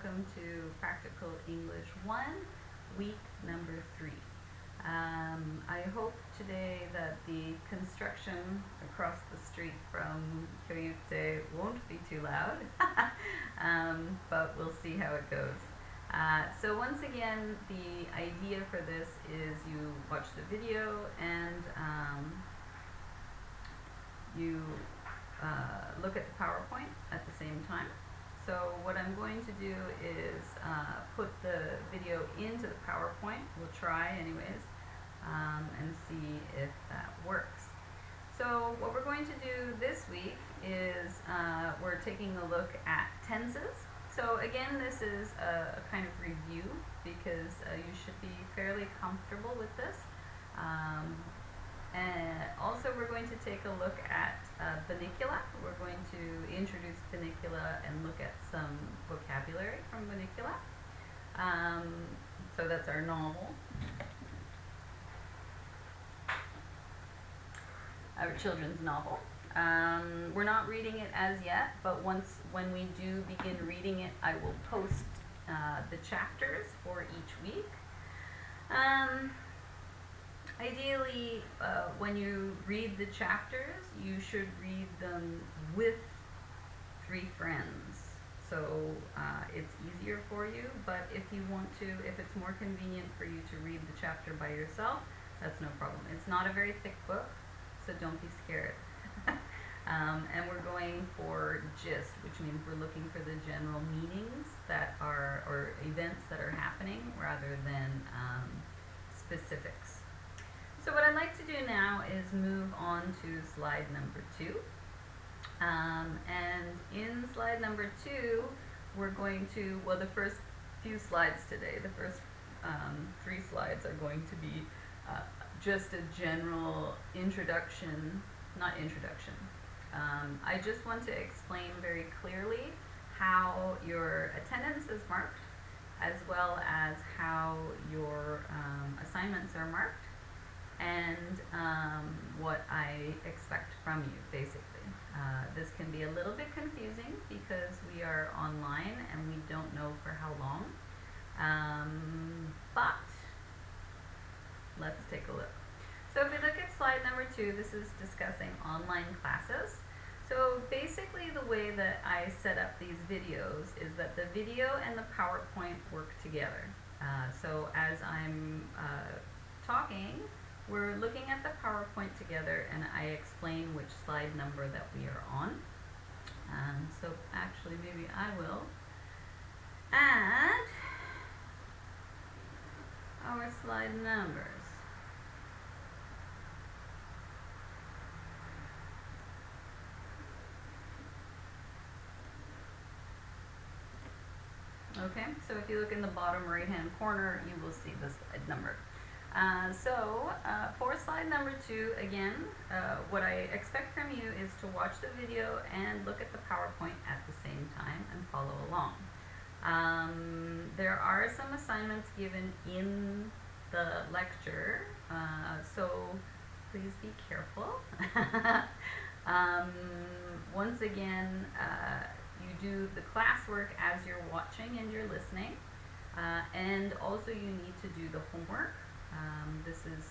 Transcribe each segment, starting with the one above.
welcome to Practical English 1, week number 3. I hope today that the construction across the street from Coyote won't be too loud, but we'll see how it goes. So once again, the idea for this is you watch the video and you look at the PowerPoint at the same time. So what I'm going to do is put the video into the PowerPoint. We'll try anyways and see if that works. So what we're going to do this week is we're taking a look at tenses. So again, this is a kind of review because you should be fairly comfortable with this. And also we're going to take a look at Bunnicula. We're going to introduce Bunnicula and look at some vocabulary from Bunnicula. So that's our novel. Our children's novel. We're not reading it as yet, but when we do begin reading it, I will post the chapters for each week. Ideally, when you read the chapters, you should read them with 3 friends. So it's easier for you, but if you want to, if it's more convenient for you to read the chapter by yourself, that's no problem. It's not a very thick book, so don't be scared. And we're going for gist, which means we're looking for the general meanings that are, or events that are happening rather than specifics. So what I'd like to do now is move on to slide number 2. And in slide number 2, we're going to, well, the first few slides today, the first 3 slides are going to be just a general introduction, not introduction. I just want to explain very clearly how your attendance is marked, as well as how your assignments are marked, and what I expect from you, basically. This can be a little bit confusing because we are online and we don't know for how long, but let's take a look. So if we look at slide number 2, this is discussing online classes. So basically the way that I set up these videos is that the video and the PowerPoint work together. So as I'm talking, we're looking at the PowerPoint together and I explain which slide number that we are on. So actually maybe I will add our slide numbers. Okay, so if you look in the bottom right hand corner, you will see the slide number. For slide number 2, again, what I expect from you is to watch the video and look at the PowerPoint at the same time and follow along. There are some assignments given in the lecture, so please be careful. Once again, you do the classwork as you're watching and you're listening, and also you need to do the homework. This is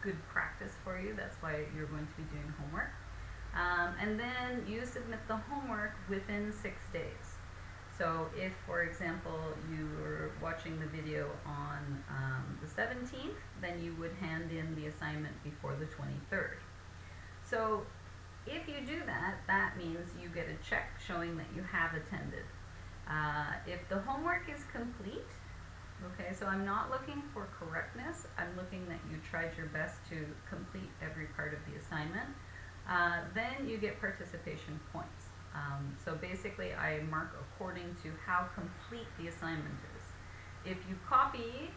good practice for you, that's why you're going to be doing homework. And then you submit the homework within 6 days. So if, for example, you were watching the video on the 17th, then you would hand in the assignment before the 23rd. So if you do that, that means you get a check showing that you have attended. If the homework is complete, okay, so I'm not looking for correctness, I'm looking that you tried your best to complete every part of the assignment, then you get participation points. So basically I mark according to how complete the assignment is. If you copy,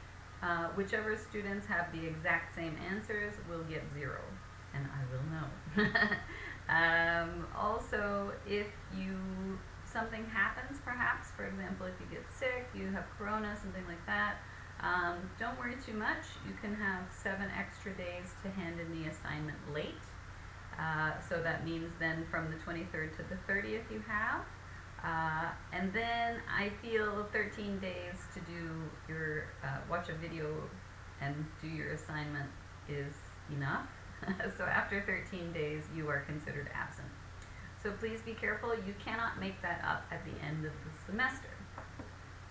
whichever students have the exact same answers will get 0, and I will know. Also, if something happens, perhaps, for example, if you get sick, you have corona, something like that, don't worry too much. You can have 7 extra days to hand in the assignment late. So that means then from the 23rd to the 30th you have. And then I feel 13 days to do your watch a video and do your assignment is enough. So after 13 days, you are considered absent. So please be careful. You cannot make that up at the end of the semester.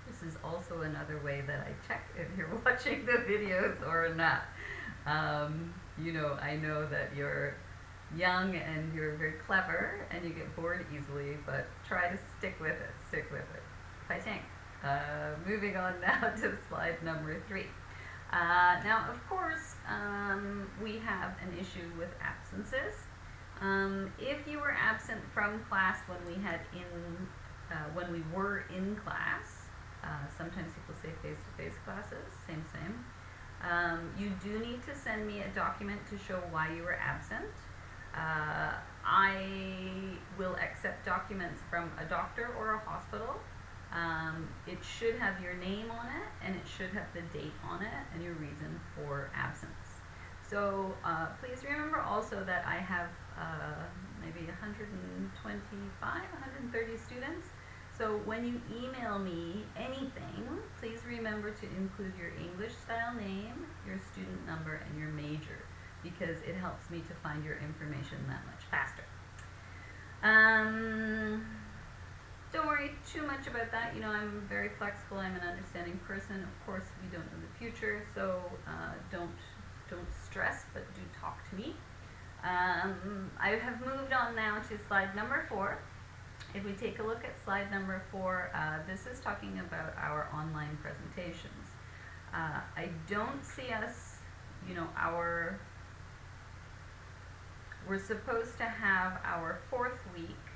This is also another way that I check if you're watching the videos or not. You know, I know that you're young and you're very clever and you get bored easily, but try to stick with it. Stick with it. Fighting. Moving on now to slide number 3. Now, of course, we have an issue with absences. If you were absent from class when we were in class, sometimes people say face-to-face classes, same. You do need to send me a document to show why you were absent. I will accept documents from a doctor or a hospital. It should have your name on it, and it should have the date on it and your reason for absence. So please remember also that I have maybe 125, 130 students. So when you email me anything, please remember to include your English style name, your student number, and your major, because it helps me to find your information that much faster. Don't worry too much about that. You know, I'm very flexible. I'm an understanding person. Of course, we don't know the future, so don't stress, but do talk to me. I have moved on now to slide number 4. If we take a look at slide number 4, this is talking about our online presentations. I don't see us, you know, we're supposed to have our 4th week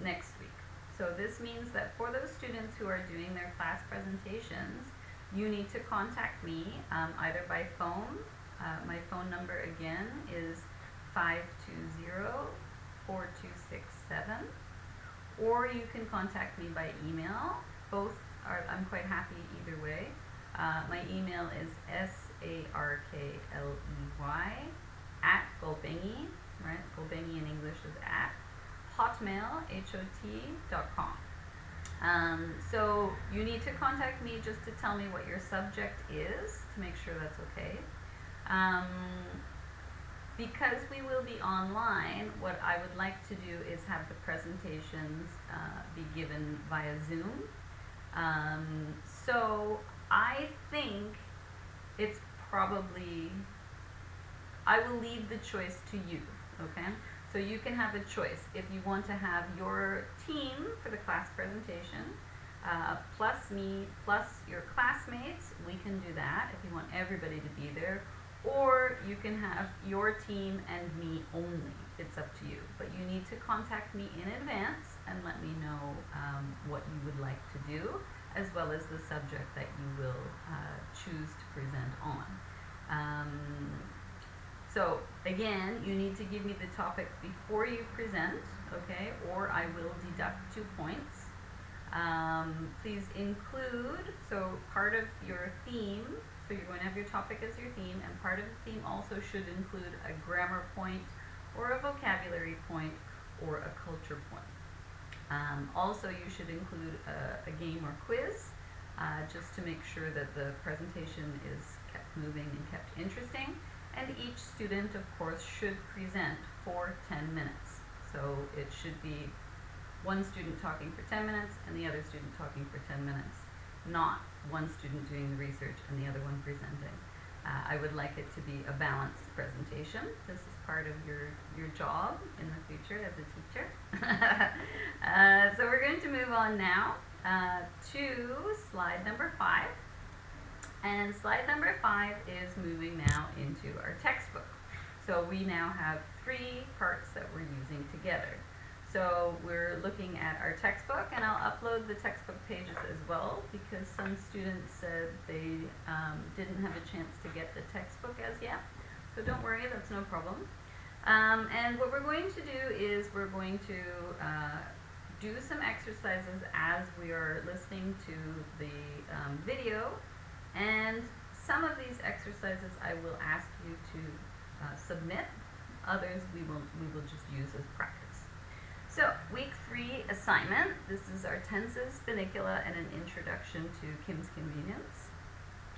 next week. So this means that for those students who are doing their class presentations, you need to contact me either by phone. My phone number again is 520-4267, or you can contact me by email. Both are, I'm quite happy either way. My email is sarkley@golbengi, right? Golbengi in English is at hotmail, hot.com. So you need to contact me just to tell me what your subject is, to make sure that's okay. Because we will be online, what I would like to do is have the presentations be given via Zoom. So I think it's probably, I will leave the choice to you, okay? So you can have a choice. If you want to have your team for the class presentation, plus me, plus your classmates, we can do that if you want everybody to be there. Or you can have your team and me only. It's up to you. But you need to contact me in advance and let me know what you would like to do, as well as the subject that you will choose to present on. So again, you need to give me the topic before you present, okay, or I will deduct 2 points. Please include, so part of your theme, so you're going to have your topic as your theme, and part of the theme also should include a grammar point or a vocabulary point or a culture point. Also, you should include a game or quiz, just to make sure that the presentation is kept moving and kept interesting. And each student, of course, should present for 10 minutes. So it should be one student talking for 10 minutes and the other student talking for 10 minutes, not one student doing the research and the other one presenting. I would like it to be a balanced presentation. This is part of your job in the future as a teacher. So we're going to move on now to slide number 5. And slide number 5 is moving now into our textbook. So we now have 3 parts that we're using together. So we're looking at our textbook, and I'll upload the textbook pages as well, because some students said they didn't have a chance to get the textbook as yet. So don't worry, that's no problem. And what we're going to do is we're going to do some exercises as we are listening to the video. And some of these exercises I will ask you to submit. Others we will just use as practice. So, week 3 assignment. This is our tenses, Bunnicula, and an introduction to Kim's Convenience.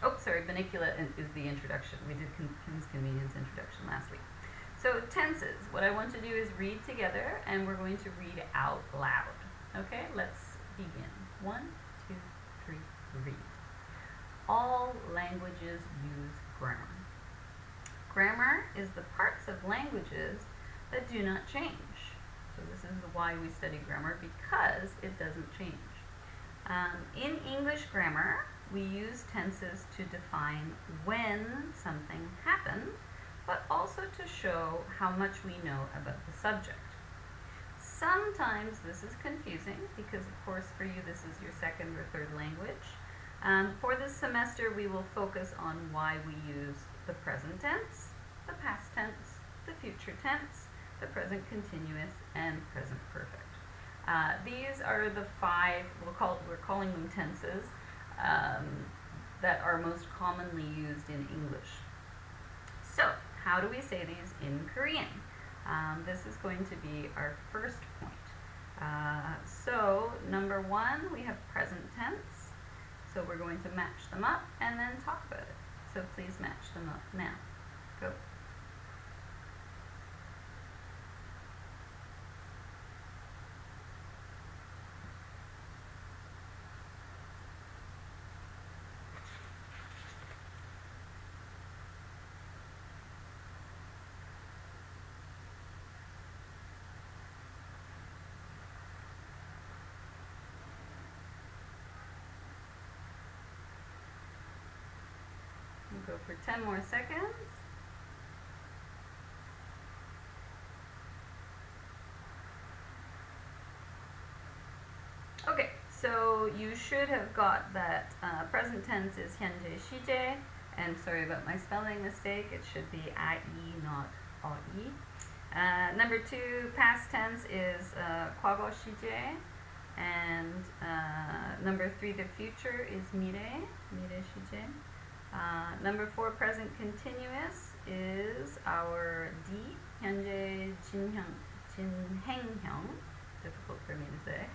Oh, sorry, Bunnicula is the introduction. We did Kim's Convenience introduction last week. So, tenses. What I want to do is read together, and we're going to read out loud. Okay, let's begin. 1, 2, 3, read. All languages use grammar. Grammar is the parts of languages that do not change. So this is why we study grammar, because it doesn't change. In English grammar, we use tenses to define when something happened, but also to show how much we know about the subject. Sometimes this is confusing because, of course, for you this is your second or third language. For this semester, we will focus on why we use the present tense, the past tense, the future tense, the present continuous, and present perfect. These are the 5, we're calling them tenses, that are most commonly used in English. So, how do we say these in Korean? This is going to be our first point. So, number 1, we have present tense. So we're going to match them up and then talk about it. So please match them up now. Go. We'll go for 10 more seconds. Okay, so you should have got that present tense is 현재 시제, and sorry about my spelling mistake, it should be I, not 어이. Number 2, past tense is 과거 시제, and number 3, the future is 미래 시제. Number 4, present continuous is our D, 현재 진행형, difficult for me to say.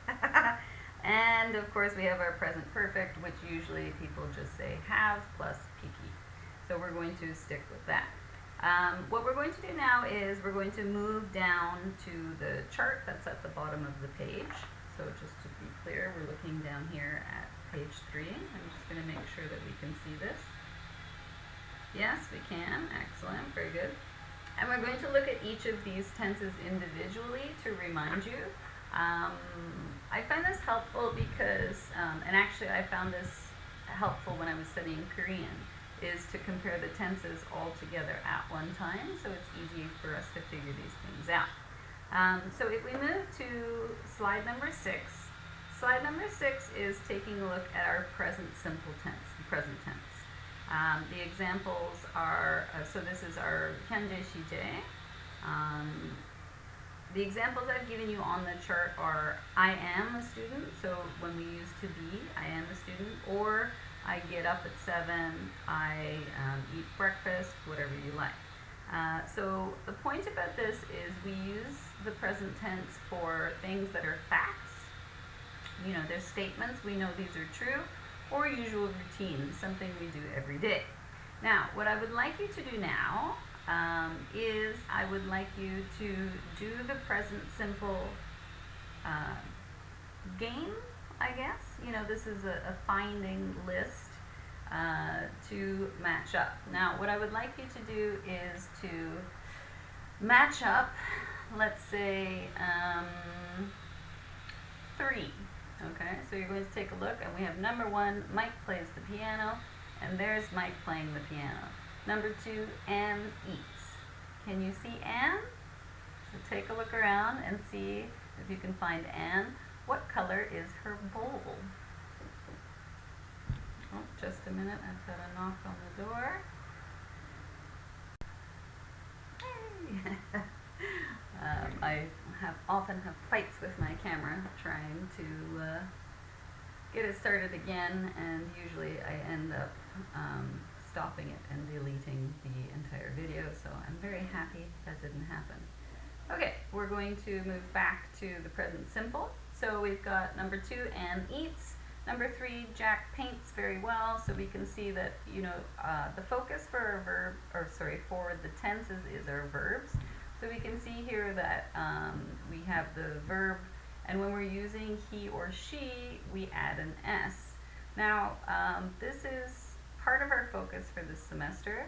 And of course we have our present perfect, which usually people just say have plus PP. So we're going to stick with that. What we're going to do now is we're going to move down to the chart that's at the bottom of the page. So just to be clear, we're looking down here at page 3. I'm just going to make sure that we can see this. Yes, we can. Excellent. Very good. And we're going to look at each of these tenses individually to remind you. I find this helpful because, and actually I found this helpful when I was studying Korean, is to compare the tenses all together at one time, so it's easy for us to figure these things out. So if we move to slide number 6, slide number 6 is taking a look at our present simple tense, the present tense. The examples are, so this is our 현재 시제. The examples I've given you on the chart are I am a student, so when we use to be, I am a student, or I get up at 7, I eat breakfast, whatever you like. So the point about this is we use the present tense for things that are facts. You know, they're statements, we know these are true, or usual routine, something we do every day. Now, what I would like you to do now is I would like you to do the present simple game, I guess. You know, this is a finding list to match up. Now, what I would like you to do is to match up, let's say, 3. Okay, so you're going to take a look, and we have number 1, Mike plays the piano, and there's Mike playing the piano. Number 2, Anne eats. Can you see Anne? So take a look around and see if you can find Anne. What color is her bowl? Oh, just a minute, I've got a knock on the door. Hey! I often have fights with my camera trying to get it started again, and usually I end up stopping it and deleting the entire video, so I'm very happy that didn't happen. Okay, we're going to move back to the present simple. So we've got number 2, Anne eats. Number 3, Jack paints very well. So we can see that, the focus for our verb, for the tenses is our verbs. So we can see here that we have the verb, and when we're using he or she, we add an S. Now, this is part of our focus for this semester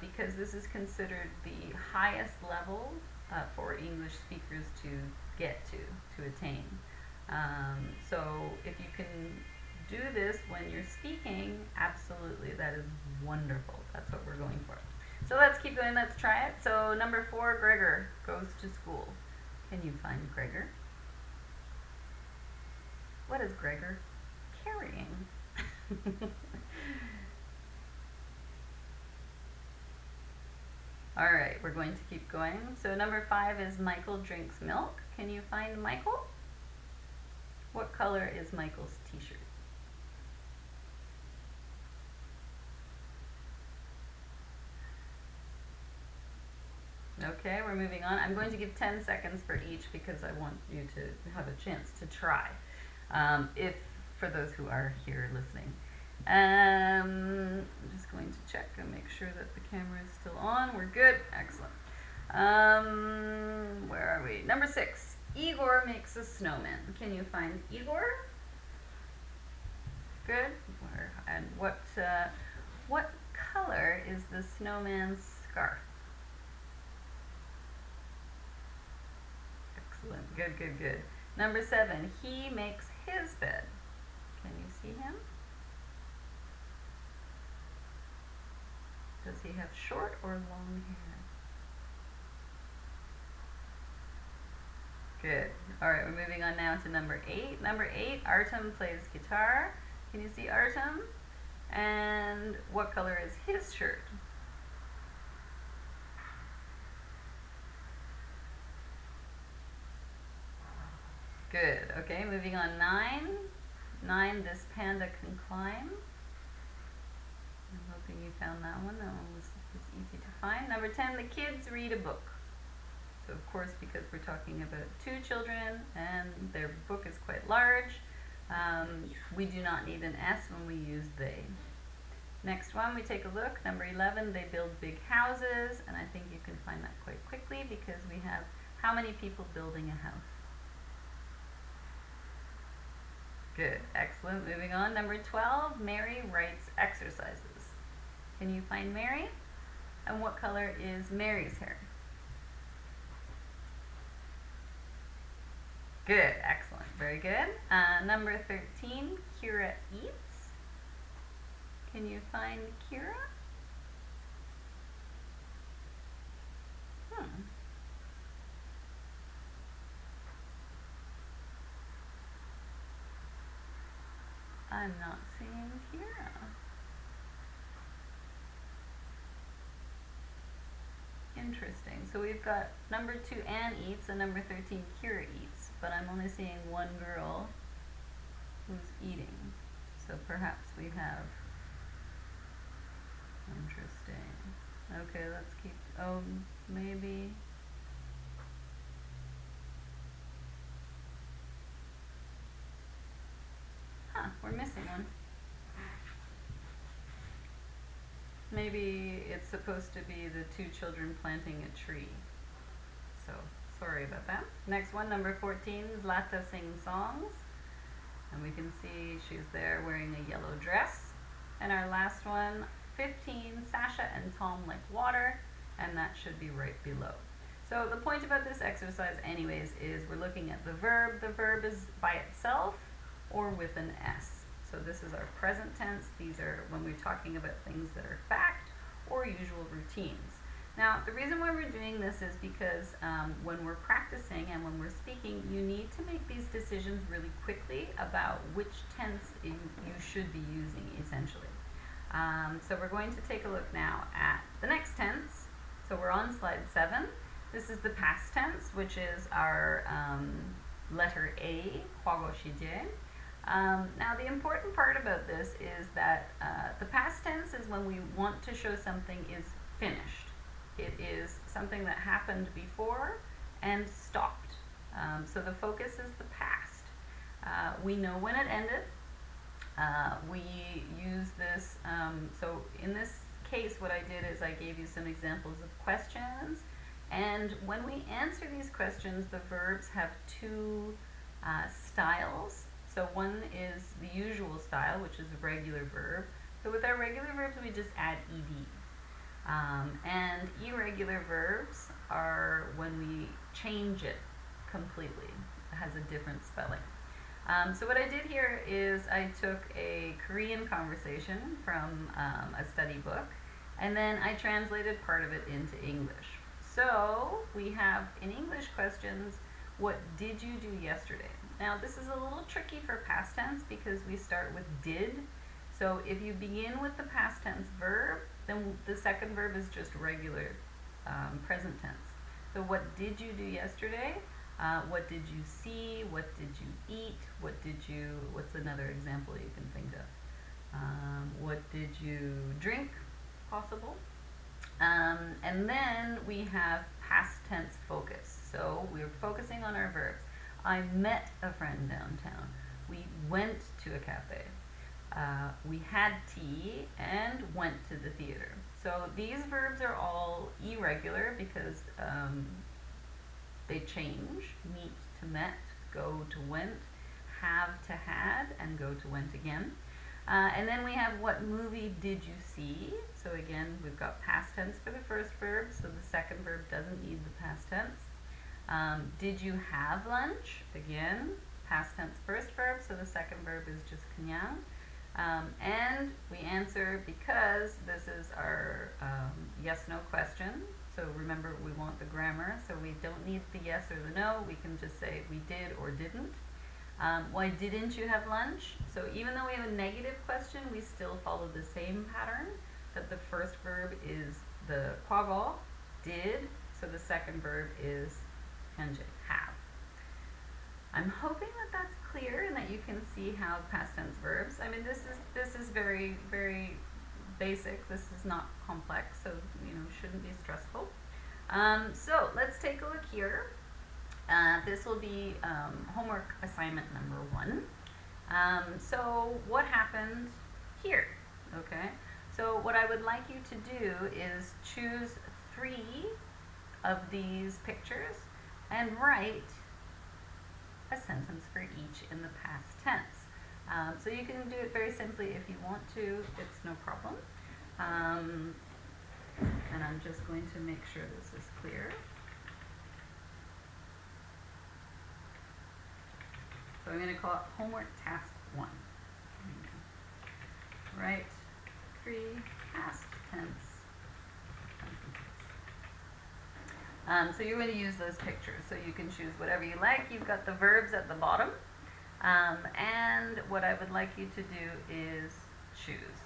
because this is considered the highest level for English speakers to get to attain. So if you can do this when you're speaking, absolutely, that is wonderful. That's what we're going for. So let's keep going, let's try it. So number 4, Gregor goes to school. Can you find Gregor? What is Gregor carrying? All right, we're going to keep going. So number 5 is Michael drinks milk. Can you find Michael? What color is Michael's t-shirt? Okay, we're moving on. I'm going to give 10 seconds for each because I want you to have a chance to try, if for those who are here listening. I'm just going to check and make sure that the camera is still on. We're good. Excellent. Where are we? Number 6. Igor makes a snowman. Can you find Igor? Good. And what color is the snowman's scarf? Excellent. Good, good, good. Number 7. He makes his bed. Can you see him? Does he have short or long hair? Good. All right, we're moving on now to number 8. Number 8, Artem plays guitar. Can you see Artem? And what color is his shirt? Good. Okay, moving on. 9. 9, this panda can climb. I'm hoping you found that one. That one was easy to find. Number 10, the kids read a book. So of course, because we're talking about 2 children and their book is quite large, we do not need an S when we use they. Next one, we take a look. Number 11, they build big houses, and I think you can find that quite quickly because we have how many people building a house? Good, excellent. Moving on. Number 12, Mary writes exercises. Can you find Mary? And what color is Mary's hair? Good, excellent, very good. Number 13, Kira eats. Can you find Kira? I'm not seeing Kira. Interesting. So we've got number 2, Anne eats, and number 13, Kira eats, but I'm only seeing one girl who's eating. So perhaps we have. Interesting. Okay, let's keep. Oh, maybe. We're missing one. Maybe it's supposed to be the 2 children planting a tree. So, sorry about that. Next one, number 14, Zlata sings songs. And we can see she's there wearing a yellow dress. And our last one, 15, Sasha and Tom like water. And that should be right below. So the point about this exercise anyways is we're looking at the verb. The verb is by itself or with an S. So this is our present tense. These are when we're talking about things that are fact or usual routines. Now, the reason why we're doing this is because when we're practicing and when we're speaking, you need to make these decisions really quickly about which tense you should be using, essentially. So we're going to take a look now at the next tense. So we're on slide 7. This is the past tense, which is our letter A, hwago shije. Now the important part about this is that the past tense is when we want to show something is finished. It is something that happened before and stopped. So the focus is the past. We know when it ended. We use this, so in this case what I did is I gave you some examples of questions, and when we answer these questions the verbs have two styles. So one is the usual style, which is a regular verb. So with our regular verbs we just add ed. And irregular verbs are when we change it completely. It has a different spelling. So what I did here is I took a Korean conversation from a study book, and then I translated part of it into English. So we have in English questions, what did you do yesterday? Now this is a little tricky for past tense because we start with did. So if you begin with the past tense verb, then the second verb is just regular present tense. So what did you do yesterday? What did you see? What did you eat? What's another example you can think of? What did you drink? Possible. And then we have past tense focus. So we're focusing on our verbs. I met a friend downtown. We went to a cafe. We had tea and went to the theater. So these verbs are all irregular because they change. Meet to met, go to went, have to had, and go to went again. And then we have what movie did you see? So again, we've got past tense for the first verb, so the second verb doesn't need the past tense. Did you have lunch? Again, past tense first verb, so the second verb is just kanyang. And we answer because this is our yes-no question. So remember, we want the grammar, so we don't need the yes or the no. We can just say we did or didn't. Why didn't you have lunch? So even though we have a negative question, we still follow the same pattern, that the first verb is the 과거, did, so the second verb is 현재, have. I'm hoping that that's clear and that you can see how past tense verbs, I mean this is very, very basic. This is not complex, so shouldn't be stressful. So let's take a look here. This will be homework assignment number 1. So what happened here? Okay, so what I would like you to do is choose 3 of these pictures and write a sentence for each in the past tense. So you can do it very simply if you want to, it's no problem. And I'm just going to make sure this is clear. So I'm going to call it homework task 1. Write 3 past tense sentences. So you're going to use those pictures, so you can choose whatever you like. You've got the verbs at the bottom, and what I would like you to do is choose.